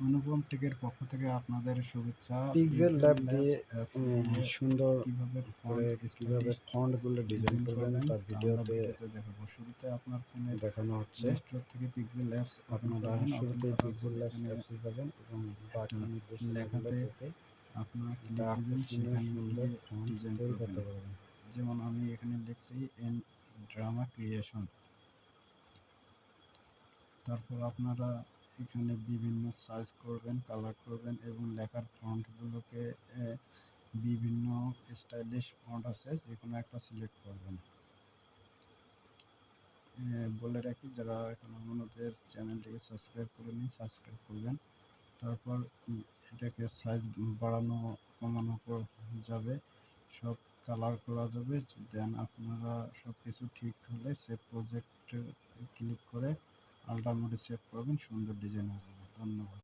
অনুপম টেকের পক্ষ থেকে আপনাদের শুভেচ্ছা। পিক্সেল ল্যাব দিয়ে সুন্দর কিভাবে করে কিভাবে ফন্টগুলো ডিজাইন করবেন তার ভিডিওতে দেখাবো। শুরুতে আপনার ফোনে দেখানো হচ্ছে। প্লে স্টোর থেকে পিক্সেল অ্যাপস আপনারা শুরুতেই পিক্সেল ল্যাবস অ্যাপসে যাবেন এবং বাকি নির্দেশনাগুলো লেখাতে দেখে আপনারা একটা ক্লিক দিবেন, আকর্ষণীয় সেখানে সুন্দর গিয়ে ফন্ট ডিজাইন তৈরি করবেন। করতে পারবেন। যেমন আমি এখানে লিখছি এন ড্রামা ক্রিয়েশন। তারপর আপনারা এখানে বিভিন্ন সাইজ করবেন, কালার করবেন এবং লেখার ফন্টগুলোকে বিভিন্ন স্টাইলিশ ফন্ট আছে, যে কোনো একটা সিলেক্ট করবেন। বলে রাখি, যারা এখন আমাদের চ্যানেলটিকে সাবস্ক্রাইব করেনি, সাবস্ক্রাইব করবেন। তারপর এটাকে সাইজ বাড়ানো কমানো যাবে, সব কালার করা যাবে। দেন আপনারা সব কিছু ঠিক হলে সেভ প্রজেক্টে ক্লিক করে আলট্রা মোডে সেভ করবেন, সুন্দর ডিজাইন হয়ে যাবে। ধন্যবাদ।